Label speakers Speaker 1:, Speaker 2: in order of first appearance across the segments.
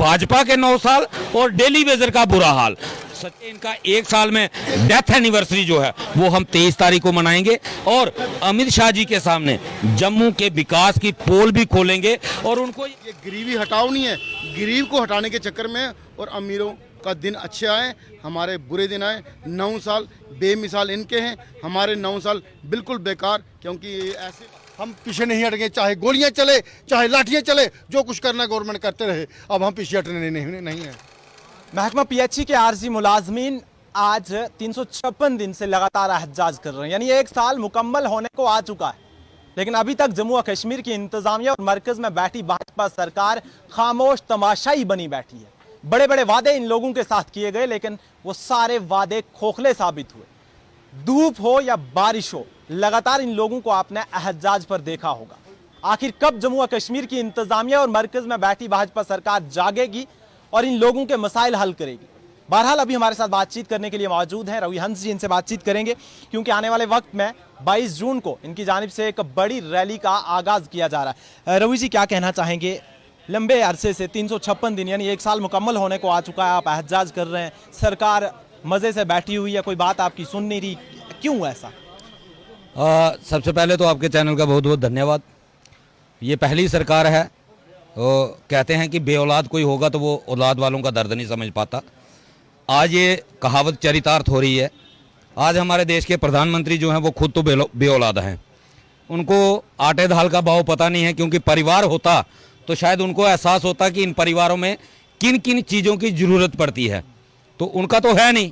Speaker 1: भाजपा के 9 साल और डेली वेजर का बुरा हाल। सच इनका 1 साल में डेथ एनिवर्सरी जो है वो हम 23 तारीख को मनाएंगे और अमित शाह जी के सामने जम्मू के विकास की पोल भी खोलेंगे और उनको
Speaker 2: ये गरीबी हटाओ नहीं है, गरीब को हटाने के चक्कर में और अमीरों का दिन अच्छे आए, हमारे बुरे दिन आए। 9 साल बेमिसाल इनके हैं, हमारे 9 साल बिल्कुल बेकार, क्योंकि ऐसे हम पीछे नहीं हटेंगे, चाहे गोलियां चले चाहे लाठियां चले, जो कुछ करना गवर्नमेंट करते रहे, अब हम पीछे हटने नहीं है।
Speaker 3: महकमा पीएचई के आरजी मुलाजमीन आज 356 दिन से लगातार एहतजाज कर रहे हैं, यानी 1 साल मुकम्मल होने को आ चुका है, लेकिन अभी तक जम्मू और कश्मीर की इंतजामिया और मरकज में बैठी भाजपा सरकार खामोश तमाशाई बनी बैठी है। बड़े बड़े वादे इन लोगों के साथ किए गए, लेकिन वो सारे वादे खोखले साबित हुए। धूप हो या बारिश हो, लगातार इन लोगों को आपने एहतजाज पर देखा होगा। आखिर कब जम्मू और कश्मीर की इंतजामिया और मरकज में बैठी भाजपा सरकार जागेगी और इन लोगों के मसाइल हल करेगी? बहरहाल अभी हमारे साथ बातचीत करने के लिए मौजूद हैं रवि हंस जी, इनसे बातचीत करेंगे क्योंकि आने वाले वक्त में 22 जून को इनकी जानिब से एक बड़ी रैली का आगाज किया जा रहा है। रवि जी, क्या कहना चाहेंगे? लंबे अरसे से 356 दिन यानी 1 साल मुकम्मल होने को आ चुका है, आप एहतजाज कर रहे हैं, सरकार मजे से बैठी हुई है, कोई बात आपकी सुन नहीं रही, क्यों ऐसा?
Speaker 1: सबसे पहले तो आपके चैनल का बहुत बहुत धन्यवाद। ये पहली सरकार है, कहते हैं कि बेऔलाद कोई होगा तो वो औलाद वालों का दर्द नहीं समझ पाता। आज ये कहावत चरितार्थ हो रही है। आज हमारे देश के प्रधानमंत्री जो हैं वो खुद तो बेऔलाद हैं, उनको आटे दाल का भाव पता नहीं है, क्योंकि परिवार होता तो शायद उनको एहसास होता कि इन परिवारों में किन किन चीज़ों की ज़रूरत पड़ती है, तो उनका तो है नहीं।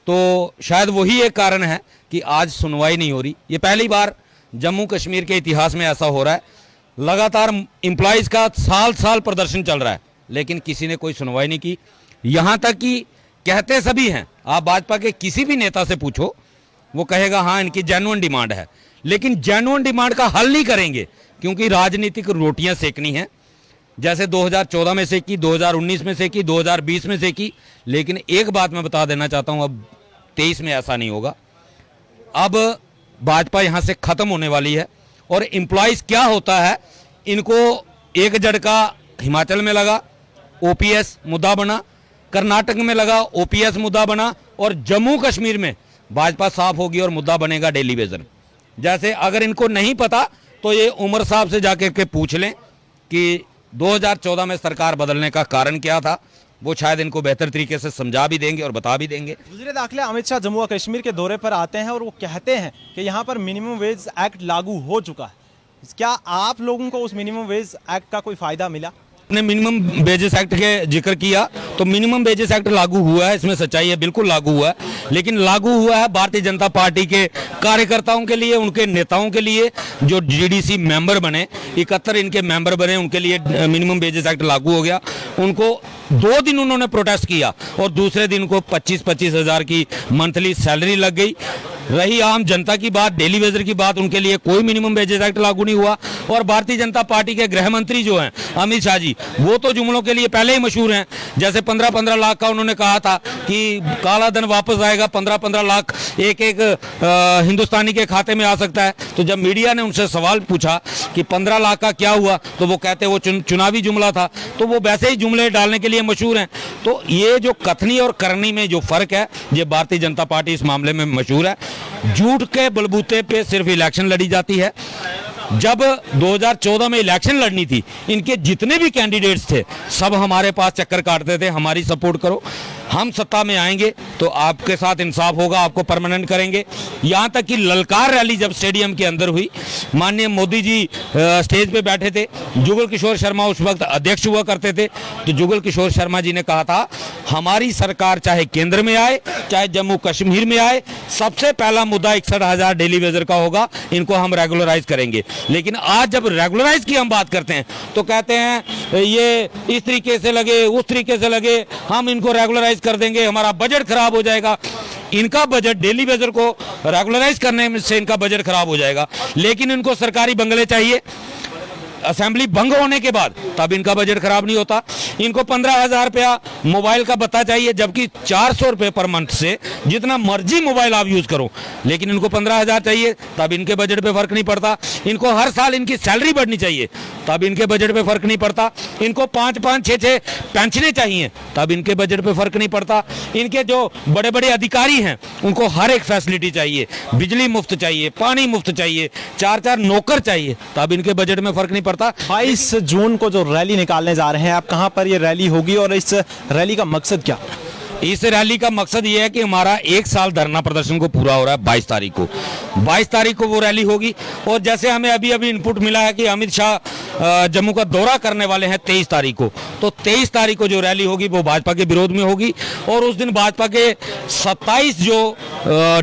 Speaker 1: तो शायद वही एक कारण है कि आज सुनवाई नहीं हो रही। ये पहली बार जम्मू कश्मीर के इतिहास में ऐसा हो रहा है। लगातार एम्प्लॉइज़ का साल साल प्रदर्शन चल रहा है, लेकिन किसी ने कोई सुनवाई नहीं की। यहाँ तक कि कहते सभी हैं, आप भाजपा के किसी भी नेता से पूछो, वो कहेगा हाँ इनकी जेन्युइन डिमांड है, लेकिन जेन्युइन डिमांड का हल नहीं करेंगे, क्योंकि राजनीतिक रोटियां सेकनी है। जैसे 2014 में सेकी, 2019 में सेकी, 2020 में सेकी, लेकिन एक बात मैं बता देना चाहता हूँ, अब 23 में ऐसा नहीं होगा। अब भाजपा यहाँ से ख़त्म होने वाली है। और एम्प्लॉइज़ क्या होता है, इनको एक झटका हिमाचल में लगा, ओपीएस मुद्दा बना, कर्नाटक में लगा, ओपीएस मुद्दा बना, और जम्मू कश्मीर में भाजपा साफ होगी और मुद्दा बनेगा डेली वेजर। जैसे अगर इनको नहीं पता तो ये उमर साहब से जाकर के पूछ लें कि 2014 में सरकार बदलने का कारण क्या था, वो शायद इनको बेहतर तरीके से समझा भी देंगे और बता भी देंगे।
Speaker 3: वज़ीर दाखिला अमित शाह जम्मू और कश्मीर के दौरे पर आते हैं और वो कहते हैं कि यहाँ पर मिनिमम वेज एक्ट लागू हो चुका है। क्या आप लोगों को उस मिनिमम वेज एक्ट का कोई फायदा मिला?
Speaker 1: ने मिनिमम वेजेस एक्ट के जिक्र किया, तो मिनिमम वेजेस एक्ट लागू हुआ है, इसमें सच्चाई है, बिल्कुल लागू हुआ है, लेकिन लागू हुआ है भारतीय जनता पार्टी के कार्यकर्ताओं के लिए, उनके नेताओं के लिए जो जीडीसी मेंबर बने, 71 इनके मेंबर बने, उनके लिए मिनिमम वेजेस एक्ट लागू हो गया। उनको 2 दिन उन्होंने प्रोटेस्ट किया और दूसरे दिन को 25-25 हज़ार की मंथली सैलरी लग गई। रही आम जनता की बात, डेली वेजर की बात, उनके लिए कोई मिनिमम वेजेस एक्ट लागू नहीं हुआ। और भारतीय जनता पार्टी के गृह मंत्री जो हैं अमित शाह जी, वो तो जुमलों के लिए पहले ही मशहूर हैं। जैसे 15-15 लाख का उन्होंने कहा था कि काला धन वापस आएगा, 15-15 लाख एक हिंदुस्तानी के खाते में आ सकता है। तो जब मीडिया ने उनसे सवाल पूछा कि 15 लाख का क्या हुआ, तो वो कहते वो चुनावी जुमला था। तो वो वैसे ही जुमले डालने के लिए मशहूर हैं। तो ये जो कथनी और करनी में जो फर्क है, ये भारतीय जनता पार्टी इस मामले में मशहूर है। झूठ के बलबूते पे सिर्फ इलेक्शन लड़ी जाती है। जब 2014 में इलेक्शन लड़नी थी, इनके जितने भी कैंडिडेट्स थे सब हमारे पास चक्कर काटते थे, हमारी सपोर्ट करो, हम सत्ता में आएंगे तो आपके साथ इंसाफ होगा, आपको परमानेंट करेंगे। यहाँ तक कि ललकार रैली जब स्टेडियम के अंदर हुई, माननीय मोदी जी स्टेज पे बैठे थे, जुगल किशोर शर्मा उस वक्त अध्यक्ष हुआ करते थे, तो जुगल किशोर शर्मा जी ने कहा था हमारी सरकार चाहे केंद्र में आए चाहे जम्मू कश्मीर में आए, सबसे पहला मुद्दा 61,000 डेली वेजर का होगा, इनको हम रेगुलराइज करेंगे। लेकिन आज जब रेगुलराइज की हम बात करते हैं तो कहते हैं ये इस तरीके से लगे, उस तरीके से लगे, हम इनको रेगुलराइज कर देंगे, हमारा बजट खराब हो जाएगा। इनका बजट डेली वेजर को रेगुलराइज करने से इनका बजट खराब हो जाएगा, लेकिन इनको सरकारी बंगले चाहिए, असेंबली भंग होने के बाद तब इनका बजट खराब नहीं होता। इनको 15,000 रुपया मोबाइल का भत्ता चाहिए, जबकि 400 रुपये पर मंथ से जितना मर्जी मोबाइल आप यूज करो, लेकिन इनको 15,000 चाहिए, तब इनके बजट पे फर्क नहीं पड़ता। इनको हर साल इनकी सैलरी बढ़नी चाहिए, तब इनके बजट पे फर्क नहीं पड़ता। इनको 5-5, 6-6 पेंशनें चाहिए, तब इनके बजट पे फर्क नहीं पड़ता। इनके जो बड़े बड़े अधिकारी हैं उनको हर एक फैसिलिटी चाहिए, बिजली मुफ्त चाहिए, पानी मुफ्त चाहिए, 4-4 नौकर चाहिए, तब इनके बजट में फर्क नहीं पड़ता।
Speaker 3: 22 जून को जो रैली निकालने जा रहे हैं आप, कहां पर ये रैली होगी और इस रैली का मकसद क्या?
Speaker 1: इस रैली का मकसद ये है कि हमारा 1 साल धरना प्रदर्शन को पूरा हो रहा है 22 तारीख को। 22 तारीख को वो रैली होगी। और जैसे हमें अभी अभी इनपुट मिला है कि अमित शाह जम्मू का दौरा करने वाले हैं 23 तारीख को, तो 23 तारीख को जो रैली होगी वो भाजपा के विरोध में होगी। और उस दिन भाजपा के 27 जो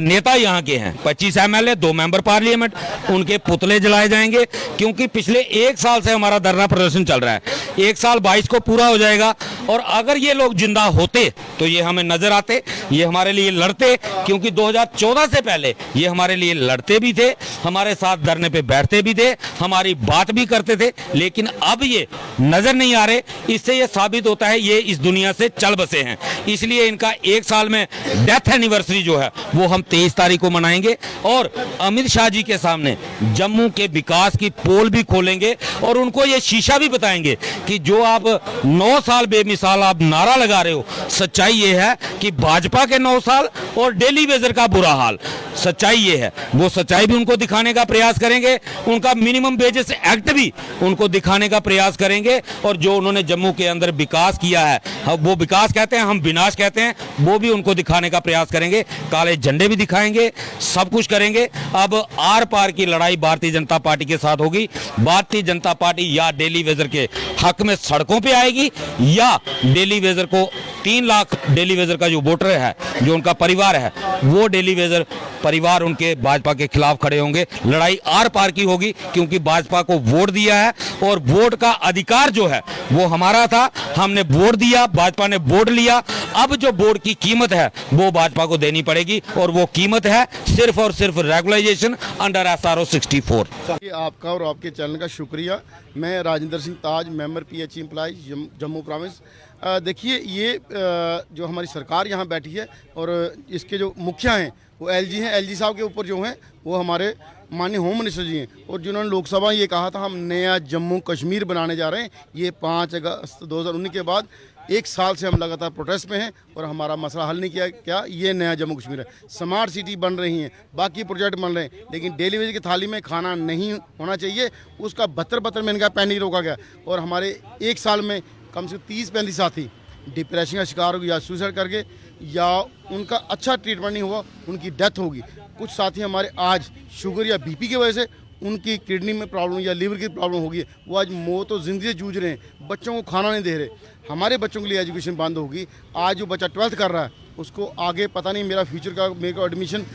Speaker 1: नेता यहाँ के हैं, 25 MLA, 2 मेंबर पार्लियामेंट, उनके पुतले जलाए जाएंगे। क्योंकि पिछले 1 साल से हमारा धरना प्रदर्शन चल रहा है, 1 साल 22 को पूरा हो जाएगा। और अगर ये लोग जिंदा होते तो ये हमें नजर आते, ये हमारे लिए लड़ते, क्योंकि 2014 से पहले ये हमारे लिए लड़ते भी थे, हमारे साथ धरने पे बैठते भी थे, हमारी बात भी करते थे। लेकिन अब ये नजर नहीं आ रहे। इससे ये साबित होता है ये इस दुनिया से चल बसे हैं। इसलिए इनका 1 साल में डेथ एनिवर्सरी जो है वो हम 23 तारीख को मनाएंगे। और अमित शाह जी के सामने जम्मू के विकास की पोल भी खोलेंगे और उनको ये शीशा भी बताएंगे कि जो आप 9 साल बेमिसाल आप नारा लगा रहे हो, सच्चाई ये है कि भाजपा के 9 साल और डेली वेजर का बुरा हाल, सच्चाई ये है। वो सच्चाई भी उनको दिखाने का प्रयास करेंगे, उनका मिनिमम वेजेस एक्ट भी उनको दिखाने का प्रयास करेंगे। और जो उन्होंने जम्मू के अंदर विकास किया है, वो विकास कहते हैं, हम विनाश कहते हैं, वो भी उनको दिखाने का प्रयास करेंगे। काले झंडे भी दिखाएंगे, सब कुछ करेंगे। अब आर पार की लड़ाई भारतीय जनता पार्टी के साथ होगी। भारतीय जनता पार्टी या डेली वेजर के हक में सड़कों पे आएगी, या डेली वेजर को 3 लाख डेली वेजर का जो वोटर है, जो उनका परिवार है, वो डेली वेजर परिवार उनके भाजपा के खिलाफ खड़े होंगे। लड़ाई आर पार की होगी, क्योंकि भाजपा को वोट दिया है और वोट का अधिकार जो है वो हमारा था। हमने वोट दिया, भाजपा ने वोट लिया। अब जो वोट की कीमत है वो भाजपा को देनी पड़ेगी, और वो कीमत है सिर्फ और सिर्फ रेगुलाइजेशन अंडर SRO 64।
Speaker 2: आपका और आपके चैनल का शुक्रिया। मैं Rajendra Singh Taj, member PH employees Jammu province. देखिए, ये जो हमारी सरकार यहाँ बैठी है और इसके जो मुखिया हैं वो LG हैं। LG साहब के ऊपर जो हैं वो हमारे माननीय होम मिनिस्टर जी हैं, और जिन्होंने लोकसभा ये कहा था हम नया जम्मू कश्मीर बनाने जा रहे हैं। ये 5 अगस्त 2019 के बाद 1 साल से हम लगातार प्रोटेस्ट में हैं और हमारा मसला हल नहीं किया। क्या ये नया जम्मू कश्मीर है? स्मार्ट सिटी बन रही हैं, बाकी प्रोजेक्ट बन रहे हैं, लेकिन डेली वेज की थाली में खाना नहीं होना चाहिए। उसका 72 में इनका पैन नहीं रोका गया। और हमारे 1 साल में कम से कम 30-35 साथी डिप्रेशन का शिकार होगी, या सुसाइड करके, या उनका अच्छा ट्रीटमेंट नहीं हुआ, उनकी डेथ होगी। कुछ साथी हमारे आज शुगर या BP की वजह से उनकी किडनी में प्रॉब्लम या लीवर की प्रॉब्लम होगी, वो आज मौत और ज़िंदगी से जूझ रहे हैं। बच्चों को खाना नहीं दे रहे। हमारे बच्चों के लिए एजुकेशन बंद होगी। आज जो बच्चा 12th कर रहा है उसको आगे पता नहीं मेरा फ्यूचर का, मेरे को एडमिशन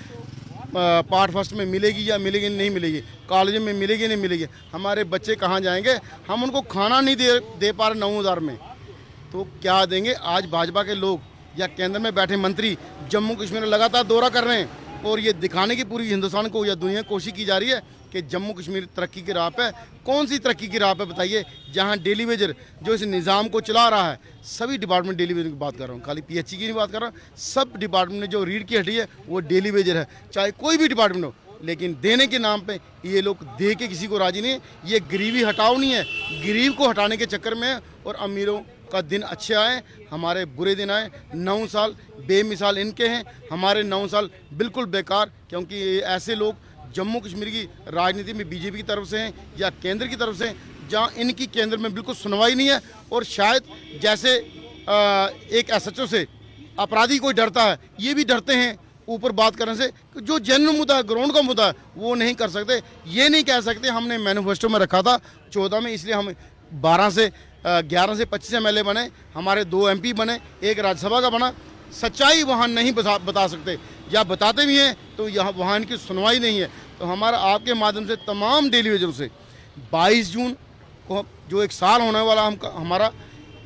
Speaker 2: पार्ट फर्स्ट में मिलेगी या मिलेगी नहीं मिलेगी, कॉलेज में मिलेगी नहीं मिलेगी। हमारे बच्चे कहाँ जाएंगे? हम उनको खाना नहीं दे पा रहे 9,000 में, तो क्या देंगे? आज भाजपा के लोग या केंद्र में बैठे मंत्री जम्मू कश्मीर में लगातार दौरा कर रहे हैं, और ये दिखाने की पूरी हिंदुस्तान को या दुनिया कोशिश की जा रही है कि जम्मू कश्मीर तरक्की की राह पे। कौन सी तरक्की की राह पे बताइए? जहां डेली वेजर जो इस निज़ाम को चला रहा है, सभी डिपार्टमेंट डेली वेजर की बात कर रहा हूँ, खाली PH की नहीं बात कर रहा हूँ। सब डिपार्टमेंट ने जो रीढ़ की हड्डी है वो डेली वेजर है, चाहे कोई भी डिपार्टमेंट हो। लेकिन देने के नाम पे ये लोग दे के किसी को राजी नहीं है। ये गरीबी हटाओ नहीं है, गरीब को हटाने के चक्कर में है, और अमीरों का दिन अच्छे आए, हमारे बुरे दिन आए। 9 साल बेमिसाल इनके हैं, हमारे 9 साल बिल्कुल बेकार। क्योंकि ऐसे लोग जम्मू कश्मीर की राजनीति में BJP की तरफ से हैं या केंद्र की तरफ से हैं, जहाँ इनकी केंद्र में बिल्कुल सुनवाई नहीं है। और शायद जैसे एक SHO से अपराधी कोई डरता है, ये भी डरते हैं ऊपर बात करने से। जो जनरल मुद्दा है, ग्राउंड का मुद्दा है, वो नहीं कर सकते। ये नहीं कह सकते हमने मैनिफेस्टो में रखा था 14 में, इसलिए हम 11 से 25 MLA बने, हमारे 2 MP बने, 1 राज्यसभा का बना। सच्चाई वहाँ नहीं बता सकते, या बताते भी हैं तो यहाँ वहाँ इनकी सुनवाई नहीं है। तो हमारा आपके माध्यम से तमाम डेली वेजरों से 22 जून को जो 1 साल होने वाला हमारा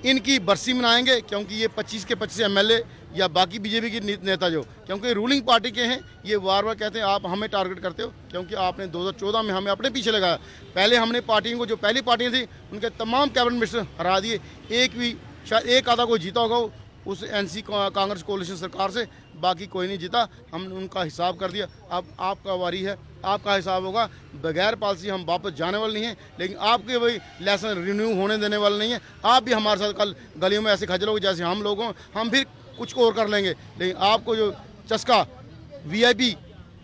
Speaker 2: इनकी बरसी मनाएंगे, क्योंकि ये 25 के 25 एमएलए या बाकी बीजेपी के नेता जो, क्योंकि रूलिंग पार्टी के हैं, ये बार बार कहते हैं आप हमें टारगेट करते हो, क्योंकि आपने 2014 में हमें अपने पीछे लगाया। पहले हमने पार्टियों को, जो पहली पार्टियां थी उनके तमाम कैबिनेट मिनिस्टर हरा दिए, एक भी शायद एक आधा कोई जीता होगा उस एनसी कांग्रेस कोalition सरकार से, बाकी कोई नहीं जीता। हमने उनका हिसाब कर दिया। अब आपका बारी है, आपका हिसाब होगा। बगैर पॉलिसी हम वापस जाने वाले नहीं हैं, लेकिन आपके वही लेसन रिन्यू होने देने वाले नहीं हैं। आप भी हमारे साथ कल गलियों में ऐसे खजलोगे जैसे हम लोग हों, हम फिर कुछ और कर लेंगे, लेकिन आपको जो चस्का VIP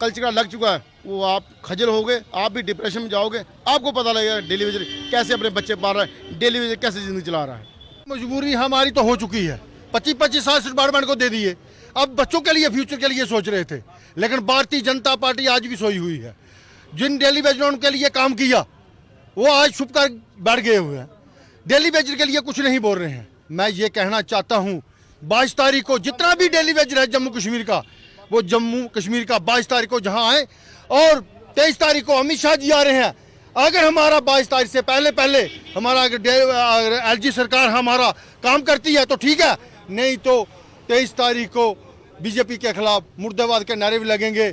Speaker 2: कल्चर का लग चुका है वो आप खजल होगे, आप भी डिप्रेशन में जाओगे। आपको पता लगेगा डेली वेजर कैसे अपने बच्चे पाल रहा है, डेली वेजर कैसे ज़िंदगी चला रहा है।
Speaker 4: मजबूरी हमारी तो हो चुकी है, 25-25 साल डिपार्टमेंट को दे दिए, अब बच्चों के लिए फ्यूचर के लिए सोच रहे थे, लेकिन भारतीय जनता पार्टी आज भी सोई हुई है। जिन डेली वेजरों के लिए काम किया वो आज छुप कर बैठ गए हुए हैं, डेली वेजर के लिए कुछ नहीं बोल रहे हैं। मैं ये कहना चाहता हूँ 22 तारीख को जितना भी डेली वेजर है जम्मू कश्मीर का, वो जम्मू कश्मीर का 22 तारीख को जहाँ आए, और 23 तारीख को अमित शाह जी आ रहे हैं। अगर हमारा 22 तारीख से पहले हमारा अगर LG सरकार हमारा काम करती है तो ठीक है, नहीं तो 23 तारीख को बीजेपी के खिलाफ मुर्दाबाद के नारे भी लगेंगे,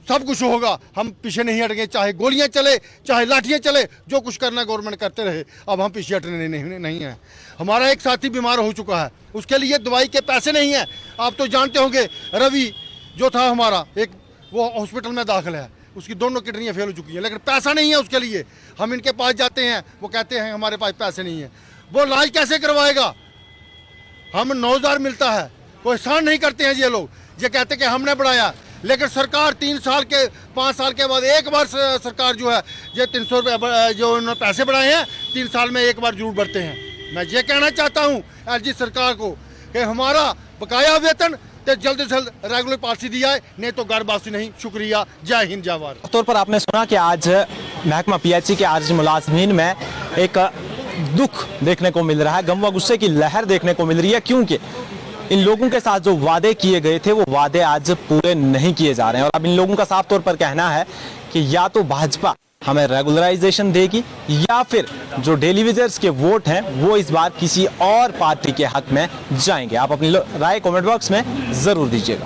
Speaker 4: सब कुछ होगा। हम पीछे नहीं हटेंगे, चाहे गोलियां चले चाहे लाठियां चले, जो कुछ करना गवर्नमेंट करते रहे, अब हम पीछे हटने नहीं है। हमारा एक साथी बीमार हो चुका है, उसके लिए दवाई के पैसे नहीं है। आप तो जानते होंगे रवि जो था हमारा एक, वो हॉस्पिटल में दाखिल है, उसकी दोनों किडनियाँ फेल हो चुकी हैं, लेकिन पैसा नहीं है उसके लिए। हम इनके पास जाते हैं, वो कहते हैं हमारे पास पैसे नहीं है। वो इलाज कैसे करवाएगा? हम 9,000 मिलता है, वो एहसान नहीं करते हैं ये लोग, ये कहते कि हमने बढ़ाया, लेकिन सरकार 3 साल के 5 साल के बाद एक बार सरकार जो है ये 300 रुपये जो उन्होंने पैसे बढ़ाए हैं 3 साल में एक बार जरूर बढ़ते हैं। मैं ये कहना चाहता हूँ LG सरकार को कि हमारा बकाया वेतन तो जल्द से जल्द रेगुलर पॉलिसी दी जाए, नहीं तो गर्भवासी नहीं। शुक्रिया, जय हिंद, जय भारत।
Speaker 3: तौर पर आपने सुना कि आज महकमा PHC के आरजी मुलाजमीन में एक दुख देखने को मिल रहा है, गम व गुस्से की लहर देखने को मिल रही है, क्योंकि इन लोगों के साथ जो वादे किए गए थे वो वादे आज पूरे नहीं किए जा रहे हैं। और अब इन लोगों का साफ तौर पर कहना है कि या तो भाजपा हमें रेगुलराइजेशन देगी या फिर जो डेली वेजर्स के वोट हैं वो इस बार किसी और पार्टी के हक में जाएंगे। आप अपनी राय कमेंट बॉक्स में जरूर दीजिएगा।